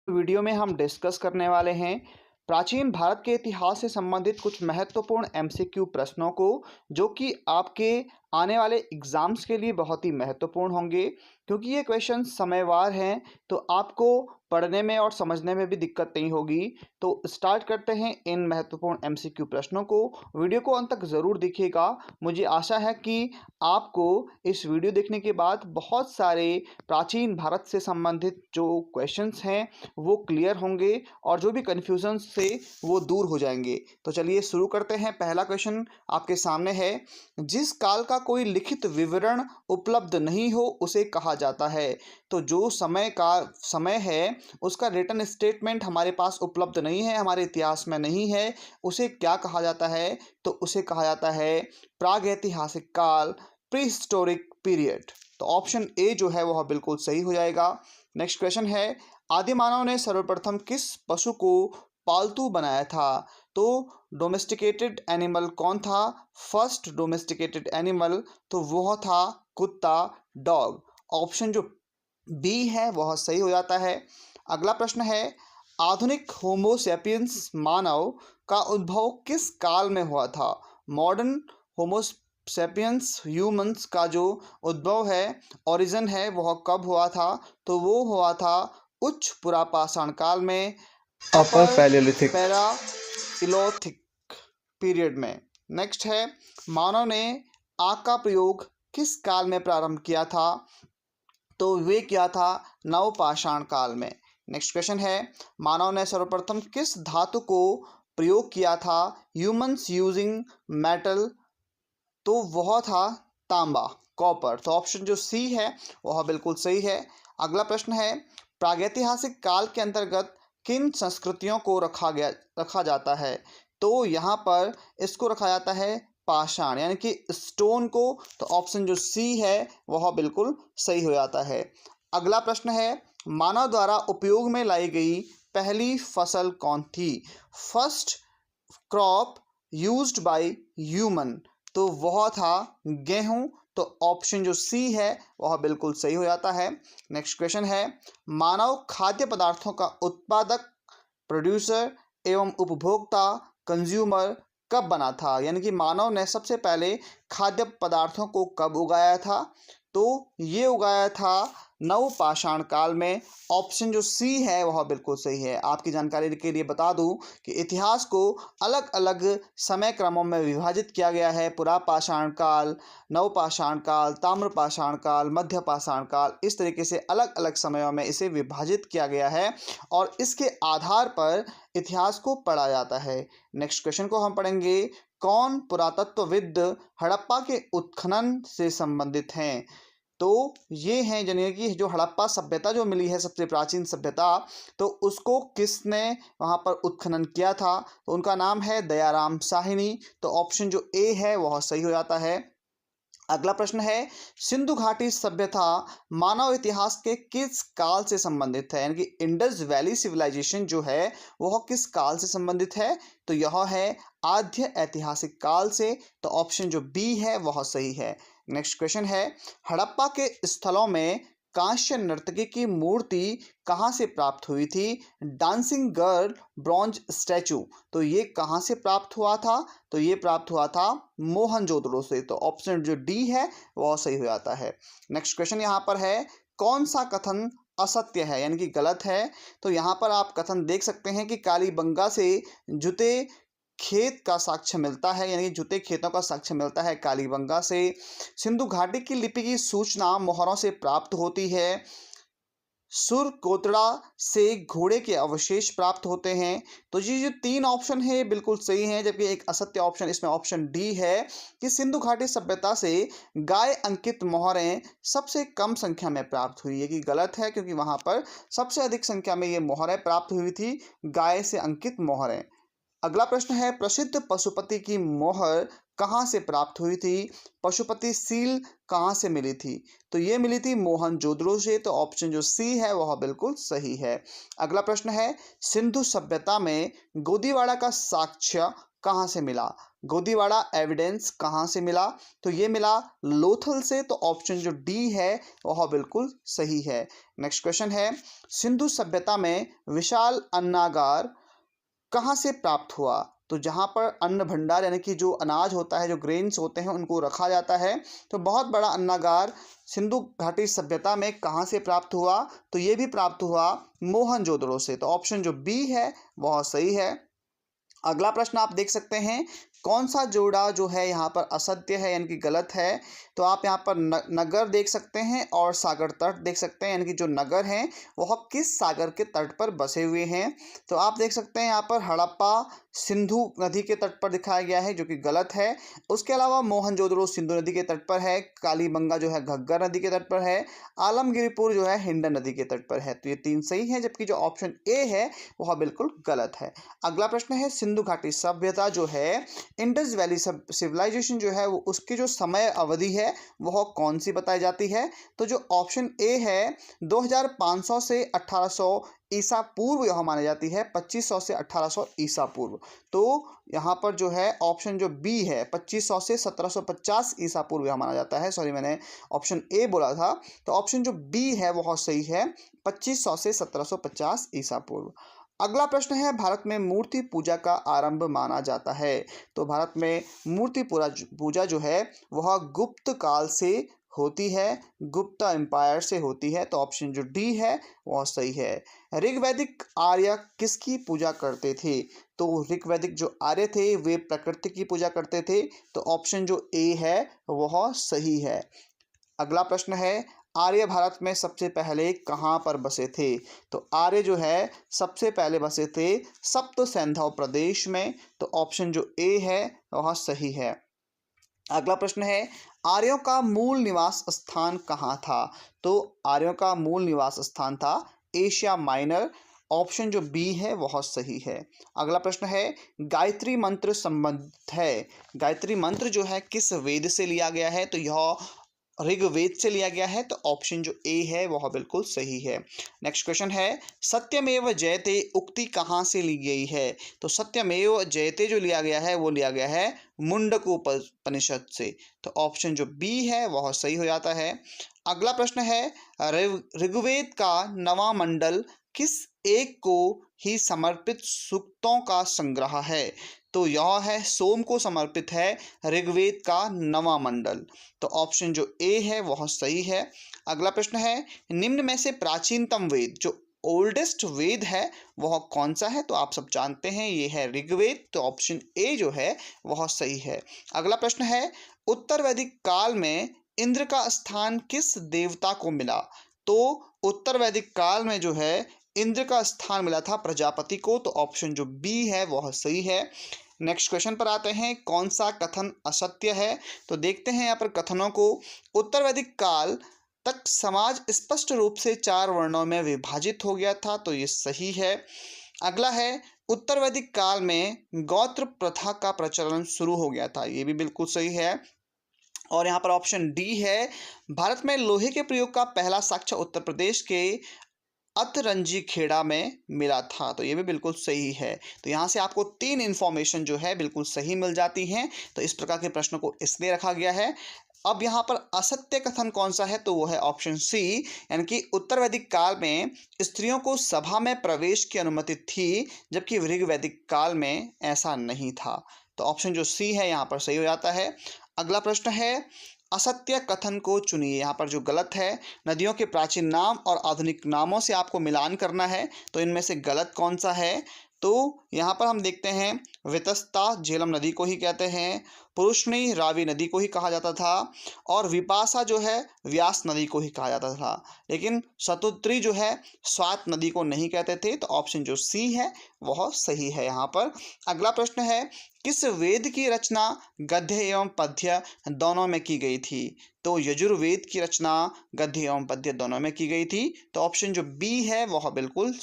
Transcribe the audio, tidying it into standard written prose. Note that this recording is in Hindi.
वीडियो में हम डिस्कस करने वाले हैं प्राचीन भारत के इतिहास से संबंधित कुछ महत्वपूर्ण एमसीक्यू प्रश्नों को, जो कि आपके आने वाले एग्जाम्स के लिए बहुत ही महत्वपूर्ण होंगे, क्योंकि ये क्वेश्चन समयवार हैं। तो आपको पढ़ने में और समझने में भी दिक्कत नहीं होगी। तो स्टार्ट करते हैं इन महत्वपूर्ण एमसीक्यू प्रश्नों को। वीडियो को अंत तक ज़रूर देखिएगा। मुझे आशा है कि आपको इस वीडियो देखने के बाद बहुत सारे प्राचीन भारत से संबंधित जो क्वेश्चंस हैं वो क्लियर होंगे और जो भी कन्फ्यूजन से वो दूर हो जाएंगे। तो चलिए शुरू करते हैं। पहला क्वेश्चन आपके सामने है, जिस काल का कोई लिखित विवरण उपलब्ध नहीं हो उसे कहा जाता है। तो जो समय है उसका रिटन स्टेटमेंट हमारे पास उपलब्ध नहीं है, हमारे इतिहास में नहीं है, उसे क्या कहा जाता है? तो उसे कहा जाता है प्रागैतिहासिक काल, प्री हिस्टोरिक पीरियड। तो ऑप्शन ए जो है वह बिल्कुल सही हो जाएगा। नेक्स्ट क्वेश्चन है, आदि मानव ने सर्वप्रथम किस पशु को पालतू बनाया था? तो डोमेस्टिकेटेड एनिमल कौन था? फर्स्ट डोमेस्टिकेटेड एनिमल तो वह था कुत्ता, डॉग। ऑप्शन जो बी है वह सही हो जाता है। अगला प्रश्न है, आधुनिक होमो सैपियंस मानव का उद्भव किस काल में हुआ था? मॉडर्न होमो सैपियंस ह्यूमंस का जो उद्भव है, ओरिजिन है, वह कब हुआ था? तो वो हुआ था उच्च पुरापाषाण काल में, अपर पैलेलिथिक पैराइलोथिक पीरियड में। नेक्स्ट है, मानव ने आग का प्रयोग किस काल में प्रारंभ किया था? तो वे किया था नवपाषाण काल में। नेक्स्ट क्वेश्चन है, मानव ने सर्वप्रथम किस धातु को प्रयोग किया था? ह्यूमंस यूजिंग मेटल तो वह था तांबा, कॉपर। तो ऑप्शन जो सी है वह बिल्कुल सही है। अगला प्रश्न है, प्रागैतिहासिक काल के अंतर्गत किन संस्कृतियों को रखा जाता है? तो यहाँ पर इसको रखा जाता है पाषाण यानी कि स्टोन को। तो ऑप्शन जो सी है वह बिल्कुल सही हो जाता है। अगला प्रश्न है, मानव द्वारा उपयोग में लाई गई पहली फसल कौन थी? First crop used by human तो वह था गेहूं। तो ऑप्शन जो सी है वह बिल्कुल सही हो जाता है। नेक्स्ट क्वेश्चन है, मानव खाद्य पदार्थों का उत्पादक, प्रोड्यूसर एवं उपभोक्ता, कंज्यूमर कब बना था? यानी कि मानव ने सबसे पहले खाद्य पदार्थों को कब उगाया था? तो ये उगाया था नवपाषाण काल में। ऑप्शन जो सी है वह बिल्कुल सही है। आपकी जानकारी के लिए बता दूं कि इतिहास को अलग अलग समय क्रमों में विभाजित किया गया है। पुरापाषाण काल, नवपाषाण काल, ताम्रपाषाण काल, मध्यपाषाण काल, इस तरीके से अलग अलग समयों में इसे विभाजित किया गया है और इसके आधार पर इतिहास को पढ़ा जाता है। नेक्स्ट क्वेश्चन को हम पढ़ेंगे, कौन पुरातत्वविद हड़प्पा के उत्खनन से संबंधित हैं? तो ये हैं जानिए कि जो हड़प्पा सभ्यता जो मिली है, सबसे प्राचीन सभ्यता, तो उसको किसने वहाँ पर उत्खनन किया था? तो उनका नाम है दयाराम साहिनी। तो ऑप्शन जो ए है वह सही हो जाता है। अगला प्रश्न है, सिंधु घाटी सभ्यता मानव इतिहास के किस काल से संबंधित है? यानी कि इंडस वैली सिविलाइजेशन जो है वह किस काल से संबंधित है? तो यह है आद्य ऐतिहासिक काल से। तो ऑप्शन जो बी है वह सही है। नेक्स्ट क्वेश्चन है, हड़प्पा के स्थलों में कांस्य नर्तकी की मूर्ति कहाँ से प्राप्त हुई थी? डांसिंग गर्ल ब्रॉन्ज स्टैचू तो ये कहाँ से प्राप्त हुआ था? तो ये प्राप्त हुआ था मोहनजोदड़ो से। तो ऑप्शन जो डी है वह सही हो जाता है। नेक्स्ट क्वेश्चन यहाँ पर है, कौन सा कथन असत्य है यानी कि गलत है? तो यहाँ पर आप कथन देख सकते हैं कि कालीबंगा से जुते खेत का साक्ष्य मिलता है, यानी कि जुते खेतों का साक्ष्य मिलता है कालीबंगा से। सिंधु घाटी की लिपि की सूचना मोहरों से प्राप्त होती है। सुर कोतड़ा से घोड़े के अवशेष प्राप्त होते हैं। तो ये जो तीन ऑप्शन है बिल्कुल सही हैं, जबकि एक असत्य ऑप्शन इसमें ऑप्शन डी है कि सिंधु घाटी सभ्यता से गाय अंकित मोहरें सबसे कम संख्या में प्राप्त हुई है, कि गलत है, क्योंकि वहां पर सबसे अधिक संख्या में ये मोहरें प्राप्त हुई थी, गाय से अंकित मोहरें। अगला प्रश्न है, प्रसिद्ध पशुपति की मोहर कहाँ से प्राप्त हुई थी? पशुपति सील कहाँ से मिली थी? तो ये मिली थी मोहनजोदड़ो से। तो ऑप्शन जो सी है वह बिल्कुल सही है। अगला प्रश्न है, सिंधु सभ्यता में गोदीवाड़ा का साक्ष्य कहाँ से मिला? गोदीवाड़ा एविडेंस कहाँ से मिला? तो ये मिला लोथल से, तो ऑप्शन जो डी है वह बिल्कुल सही है। नेक्स्ट क्वेश्चन है, सिंधु सभ्यता में विशाल अन्नागार कहाँ से प्राप्त हुआ? तो जहाँ पर अन्न भंडार यानी कि जो अनाज होता है, जो ग्रेन्स होते हैं, उनको रखा जाता है, तो बहुत बड़ा अन्नागार सिंधु घाटी सभ्यता में कहाँ से प्राप्त हुआ? तो ये भी प्राप्त हुआ मोहनजोदड़ो से। तो ऑप्शन जो बी है वह सही है। अगला प्रश्न आप देख सकते हैं, कौन सा जोड़ा जो है यहाँ पर असत्य है यानी कि गलत है? तो आप यहाँ पर नगर देख सकते हैं और सागर तट देख सकते हैं, यानी कि जो नगर हैं वह किस सागर के तट पर बसे हुए हैं? तो आप देख सकते हैं यहाँ पर हड़प्पा सिंधु नदी के तट पर दिखाया गया है, जो कि गलत है। उसके अलावा मोहनजोदड़ो सिंधु नदी के तट पर है, कालीबंगा जो है घग्गर नदी के तट पर है, आलमगिरीपुर जो है हिंडन नदी के तट पर है। तो ये 3 सही है, जबकि जो ऑप्शन ए है वह बिल्कुल गलत है। अगला प्रश्न है, सिंधु घाटी सभ्यता जो है, इंडस वैली सिविलाइजेशन जो है वो उसकी जो समय अवधि है वह कौन सी बताई जाती है? तो जो ऑप्शन ए है 2500 से 1800 ईसा पूर्व यह मानी जाती है, 2500 से 1800 ईसा पूर्व। तो यहाँ पर जो है ऑप्शन जो बी है 2500 से 1750 ईसा पूर्व यह माना जाता है। सॉरी, मैंने ऑप्शन ए बोला था। तो ऑप्शन जो बी है वह सही है, 2500 से 1750 ईसा पूर्व। अगला प्रश्न है, भारत में मूर्ति पूजा का आरंभ माना जाता है। तो भारत में मूर्ति पूजा जो है वह गुप्त काल से होती है, गुप्त एम्पायर से होती है। तो ऑप्शन जो डी है वह सही है। ऋग्वैदिक आर्य किसकी पूजा करते थे? तो ऋग्वैदिक जो आर्य थे वे प्रकृति की पूजा करते थे। तो ऑप्शन जो ए है वह सही है। अगला प्रश्न है, आर्य भारत में सबसे पहले कहाँ पर बसे थे? तो आर्य जो है सबसे पहले बसे थे सप्त सैंधव प्रदेश में। तो ऑप्शन जो ए है वह सही है। अगला प्रश्न है, आर्यों का मूल निवास स्थान कहाँ था? तो आर्यों का मूल निवास स्थान था एशिया माइनर। ऑप्शन जो बी है वह सही है। अगला प्रश्न है, गायत्री मंत्र संबंधित है। गायत्री मंत्र जो है किस वेद से लिया गया है? तो यह ऋग्वेद से लिया गया है। तो ऑप्शन जो ए है वह बिल्कुल सही है। नेक्स्ट क्वेश्चन है, सत्यमेव जयते उक्ति कहाँ से ली गई है? तो सत्यमेव जयते जो लिया गया है वो लिया गया है मुंडकोपनिषद से। तो ऑप्शन जो बी है वह सही हो जाता है। अगला प्रश्न है, ऋग्वेद का नवा मंडल किस एक को ही समर्पित सूक्तों का संग्रह है? तो यह है सोम को समर्पित है ऋग्वेद का नवा मंडल। तो ऑप्शन जो ए है वह सही है। अगला प्रश्न है, निम्न में से प्राचीनतम वेद जो ओल्डेस्ट वेद है वह कौन सा है? तो आप सब जानते हैं ये है ऋग्वेद। तो ऑप्शन ए जो है वह सही है। अगला प्रश्न है, उत्तर वैदिक काल में इंद्र का स्थान किस देवता को मिला? तो उत्तर वैदिक काल में जो है इंद्र का स्थान मिला था प्रजापति को। तो ऑप्शन जो बी है वह सही है। नेक्स्ट क्वेश्चन पर आते हैं, कौन सा कथन असत्य है? तो देखते हैं यहाँ पर कथनों को। उत्तर वैदिक काल तक समाज स्पष्ट रूप से 4 वर्णों में विभाजित हो गया था। तो ये सही है। अगला है, उत्तर वैदिक काल में गौत्र प्रथा का प्रचलन शुरू हो गया था। ये भी बिल्कुल सही है। और यहाँ पर ऑप्शन डी है, भारत में लोहे के प्रयोग का पहला साक्ष्य उत्तर प्रदेश के अतरंजी खेड़ा में मिला था। तो ये भी बिल्कुल सही है। तो यहाँ से आपको 3 इन्फॉर्मेशन जो है बिल्कुल सही मिल जाती हैं। तो इस प्रकार के प्रश्नों को इसलिए रखा गया है। अब यहाँ पर असत्य कथन कौन सा है? तो वो है ऑप्शन सी, यानी कि उत्तर वैदिक काल में स्त्रियों को सभा में प्रवेश की अनुमति थी, जबकि ऋग्वैदिक काल में ऐसा नहीं था। तो ऑप्शन जो सी है यहाँ पर सही हो जाता है। अगला प्रश्न है, असत्य कथन को चुनिए। यहाँ पर जो गलत है, नदियों के प्राचीन नाम और आधुनिक नामों से आपको मिलान करना है। तो इनमें से गलत कौन सा है? तो यहाँ पर हम देखते हैं, वितस्ता झेलम नदी को ही कहते हैं, पुरुषनी रावी नदी को ही कहा जाता था, और विपाशा जो है व्यास नदी को ही कहा जाता था। लेकिन शतुद्री जो है स्वात नदी को नहीं कहते थे। तो ऑप्शन जो सी है वह सही है यहाँ पर। अगला प्रश्न है, किस वेद की रचना गद्य एवं पद्य दोनों में की गई थी? तो यजुर्वेद की रचना गद्य एवं पद्य दोनों में की गई थी। तो ऑप्शन जो बी है वह बिल्कुल